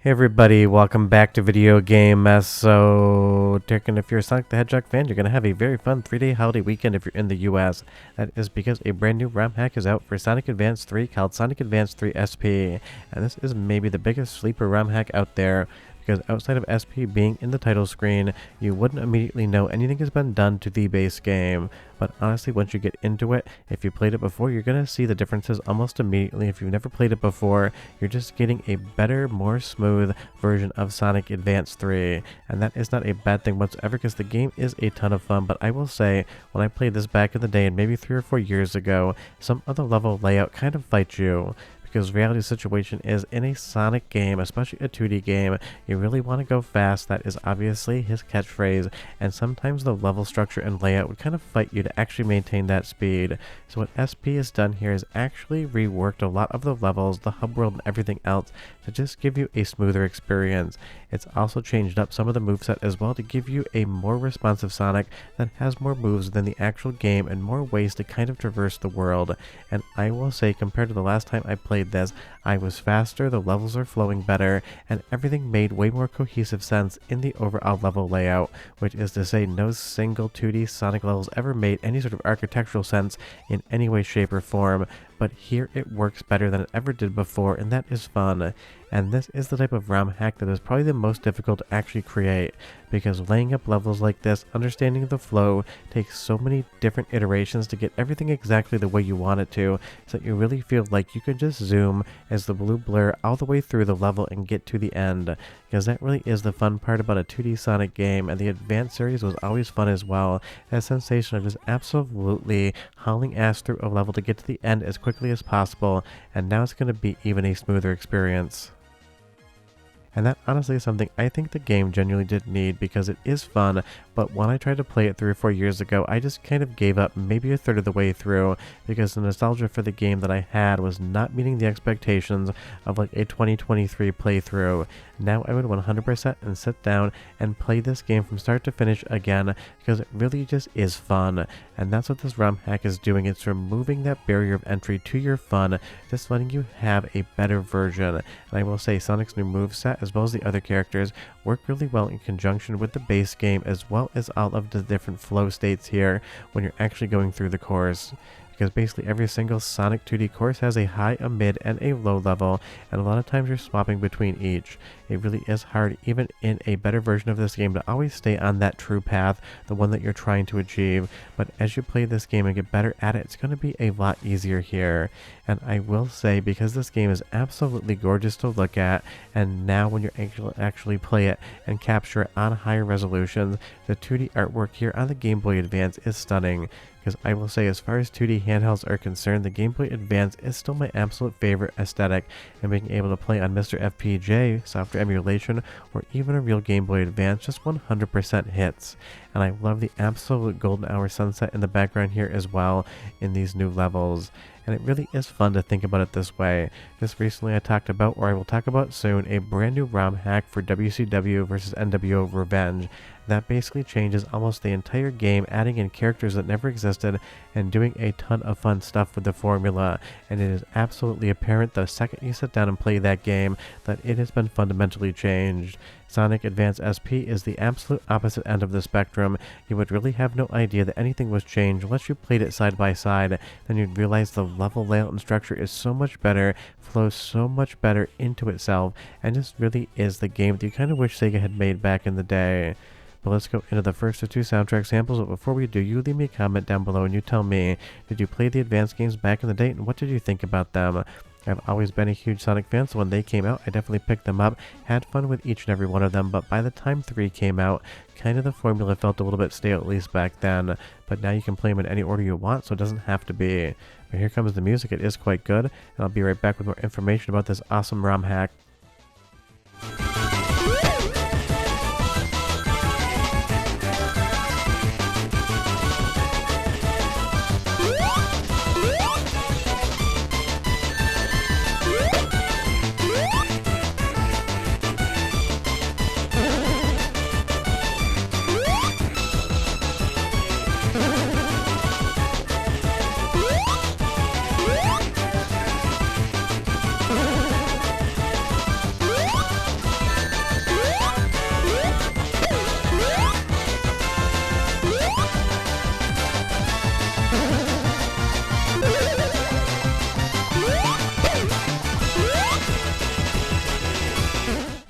Hey everybody, welcome back to Video Game Mess. So, Dirk, if you're a Sonic the Hedgehog fan, you're going to have a very fun 3-day holiday weekend if you're in the US. That is because a brand new ROM hack is out for Sonic Advance 3 called Sonic Advance 3 SP. And this is maybe the biggest sleeper ROM hack out there, because outside of SP being in the title screen, you wouldn't immediately know anything has been done to the base game. But honestly, once you get into it, if you played it before, you're going to see the differences almost immediately. If you've never played it before, you're just getting a better, more smooth version of Sonic Advance 3. And that is not a bad thing whatsoever, because the game is a ton of fun. But I will say, when I played this back in the day, and maybe 3 or 4 years ago, some of the level layout kind of fights you. Because reality situation is, in a Sonic game, especially a 2D game, you really want to go fast. That is obviously his catchphrase, and sometimes the level structure and layout would kind of fight you to actually maintain that speed. So what SP has done here is actually reworked a lot of the levels, the hub world, and everything else to just give you a smoother experience. It's also changed up some of the moveset as well to give you a more responsive Sonic that has more moves than the actual game and more ways to kind of traverse the world. And I will say, compared to the last time I played this, I was faster, the levels are flowing better, and everything made way more cohesive sense in the overall level layout, which is to say no single 2D Sonic levels ever made any sort of architectural sense in any way, shape, or form. But here it works better than it ever did before, and that is fun. And this is the type of ROM hack that is probably the most difficult to actually create, because laying up levels like this, understanding the flow, takes so many different iterations to get everything exactly the way you want it to, so that you really feel like you could just zoom as the blue blur all the way through the level and get to the end, because that really is the fun part about a 2D Sonic game. And the Advanced series was always fun as well, that sensation of just absolutely hauling ass through a level to get to the end as quickly as possible, and now it's going to be even a smoother experience. And that honestly is something I think the game genuinely did need, because it is fun, but when I tried to play it 3 or 4 years ago, I just kind of gave up maybe a third of the way through, because the nostalgia for the game that I had was not meeting the expectations of like a 2023 playthrough. Now I would 100% and sit down and play this game from start to finish again, because it really just is fun. And that's what this ROM hack is doing. It's removing that barrier of entry to your fun, just letting you have a better version. And I will say, Sonic's new moveset, as well as the other characters, work really well in conjunction with the base game, as well as all of the different flow states here when you're actually going through the course. Because basically every single Sonic 2D course has a high, a mid, and a low level, and a lot of times you're swapping between each. It really is hard, even in a better version of this game, to always stay on that true path, the one that you're trying to achieve. But as you play this game and get better at it, it's going to be a lot easier here. And I will say, because this game is absolutely gorgeous to look at, and now when you actually play it and capture it on higher resolutions, the 2D artwork here on the Game Boy Advance is stunning. Because I will say, as far as 2D handhelds are concerned, the Game Boy Advance is still my absolute favorite aesthetic, and being able to play on Mr. FPJ, software emulation, or even a real Game Boy Advance just 100% hits. And I love the absolute golden hour sunset in the background here as well in these new levels. And it really is fun to think about it this way. Just recently I talked about, or I will talk about soon, a brand new ROM hack for WCW vs NWO Revenge. That basically changes almost the entire game, adding in characters that never existed and doing a ton of fun stuff with the formula. And it is absolutely apparent the second you sit down and play that game that it has been fundamentally changed. Sonic Advance SP is the absolute opposite end of the spectrum. You would really have no idea that anything was changed unless you played it side by side. Then you'd realize the level layout and structure is so much better, flows so much better into itself, and just really is the game that you kind of wish Sega had made back in the day. But let's go into the first of 2 soundtrack samples. But before we do, you leave me a comment down below and you tell me, did you play the Advance games back in the day, and what did you think about them? I've always been a huge Sonic fan, so when they came out, I definitely picked them up, had fun with each and every one of them, but by the time 3 came out, kind of the formula felt a little bit stale, at least back then. But now you can play them in any order you want, so it doesn't have to be. But here comes the music. It is quite good, and I'll be right back with more information about this awesome ROM hack.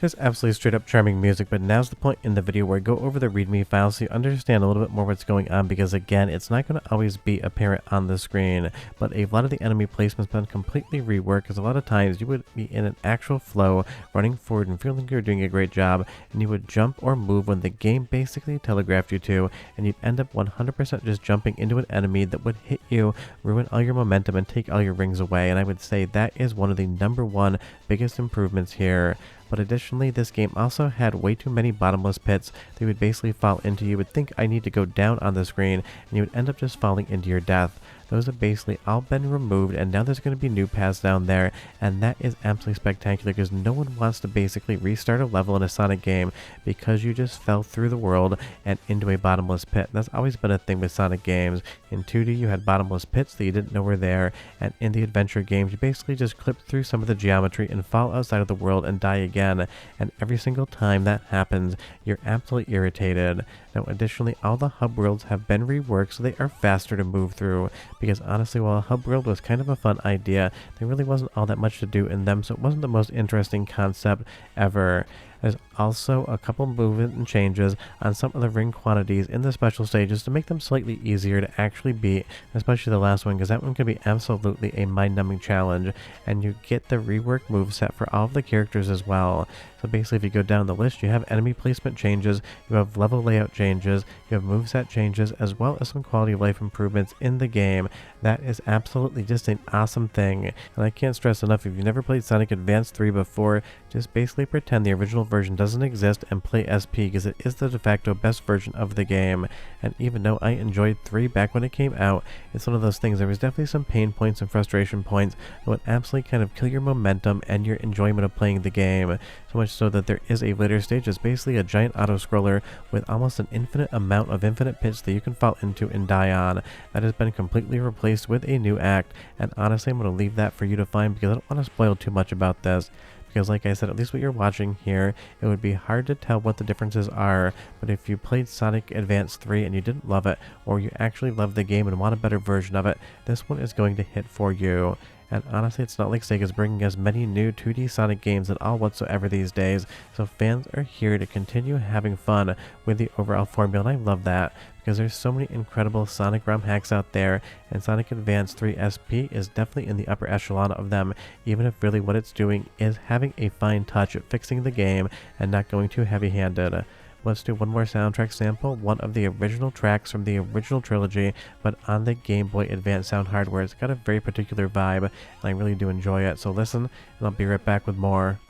Just absolutely straight up charming music, but now's the point in the video where I go over the readme files so you understand a little bit more what's going on, because again, it's not going to always be apparent on the screen, but a lot of the enemy placement's been completely reworked, because a lot of times you would be in an actual flow, running forward and feeling you're doing a great job, and you would jump or move when the game basically telegraphed you to, and you'd end up 100% just jumping into an enemy that would hit you, ruin all your momentum, and take all your rings away, and I would say that is one of the #1 biggest improvements here. But additionally, this game also had way too many bottomless pits that would basically fall into. You would think I need to go down on the screen, and you would end up just falling into your death. Those have basically all been removed, and now there's going to be new paths down there, and that is absolutely spectacular, because no one wants to basically restart a level in a Sonic game because you just fell through the world and into a bottomless pit. That's always been a thing with Sonic games. In 2D, you had bottomless pits that you didn't know were there, and in the adventure games, you basically just clip through some of the geometry and fall outside of the world and die again, and every single time that happens, you're absolutely irritated. Now, additionally, all the hub worlds have been reworked so they are faster to move through, because honestly, while a hub world was kind of a fun idea, there really wasn't all that much to do in them, so it wasn't the most interesting concept ever. There's also a couple movement and changes on some of the ring quantities in the special stages to make them slightly easier to actually beat, especially the last one, because that one can be absolutely a mind-numbing challenge, and you get the rework moveset for all of the characters as well. So basically, if you go down the list, you have enemy placement changes, you have level layout changes, you have moveset changes, as well as some quality of life improvements in the game. That is absolutely just an awesome thing, and I can't stress enough, if you've never played Sonic Advance 3 before, just basically pretend the original version doesn't exist and play SP, because it is the de facto best version of the game. And even though I enjoyed 3 back when it came out, it's one of those things, there was definitely some pain points and frustration points that would absolutely kind of kill your momentum and your enjoyment of playing the game. So much so that there is a later stage that's basically a giant auto-scroller with almost an infinite amount of infinite pits that you can fall into and die on. That has been completely replaced with a new act, and honestly, I'm going to leave that for you to find, because I don't want to spoil too much about this. Because like I said, at least what you're watching here, it would be hard to tell what the differences are, but if you played Sonic Advance 3 and you didn't love it, or you actually loved the game and want a better version of it, this one is going to hit for you. And honestly, it's not like Sega's bringing us many new 2D Sonic games at all whatsoever these days, so fans are here to continue having fun with the overall formula, and I love that, because there's so many incredible Sonic ROM hacks out there, and Sonic Advance 3 SP is definitely in the upper echelon of them, even if really what it's doing is having a fine touch at fixing the game and not going too heavy-handed. Let's do one more soundtrack sample, one of the original tracks from the original trilogy, but on the Game Boy Advance sound hardware. It's got a very particular vibe, and I really do enjoy it. So listen, and I'll be right back with more.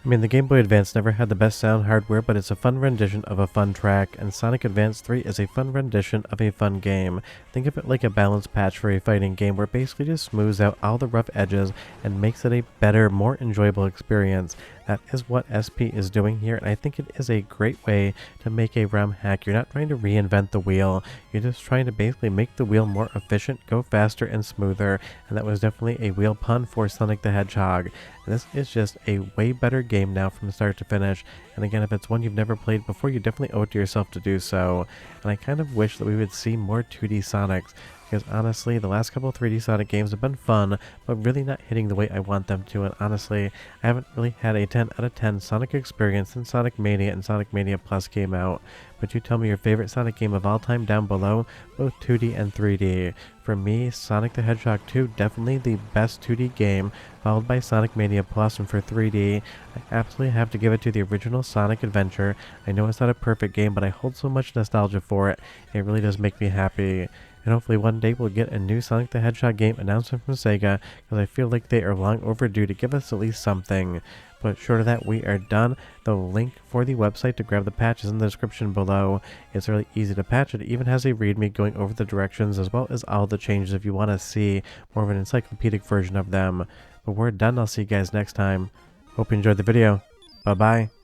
I mean, the Game Boy Advance never had the best sound hardware, but it's a fun rendition of a fun track, and Sonic Advance 3 is a fun rendition of a fun game. Think of it like a balance patch for a fighting game, where it basically just smooths out all the rough edges and makes it a better, more enjoyable experience. That is what SP is doing here, and I think it is a great way to make a ROM hack. You're not trying to reinvent the wheel, you're just trying to basically make the wheel more efficient, go faster and smoother, and that was definitely a wheel pun for Sonic the Hedgehog. And this is just a way better game now from start to finish, and again, if it's one you've never played before, you definitely owe it to yourself to do so. And I kind of wish that we would see more 2D Sonics, because honestly, the last couple of 3D Sonic games have been fun, but really not hitting the way I want them to, and honestly, I haven't really had a 10 out of 10 Sonic experience since Sonic Mania and Sonic Mania Plus came out. But you tell me your favorite Sonic game of all time down below, both 2D and 3D. For me, Sonic the Hedgehog 2, definitely the best 2D game, followed by Sonic Mania Plus, and for 3D, I absolutely have to give it to the original Sonic Adventure. I know it's not a perfect game, but I hold so much nostalgia for it, it really does make me happy. And hopefully one day we'll get a new Sonic the Hedgehog game announcement from Sega, because I feel like they are long overdue to give us at least something. But short of that, we are done. The link for the website to grab the patch is in the description below. It's really easy to patch. It even has a readme going over the directions as well as all the changes if you want to see more of an encyclopedic version of them. But we're done. I'll see you guys next time. Hope you enjoyed the video. Bye-bye.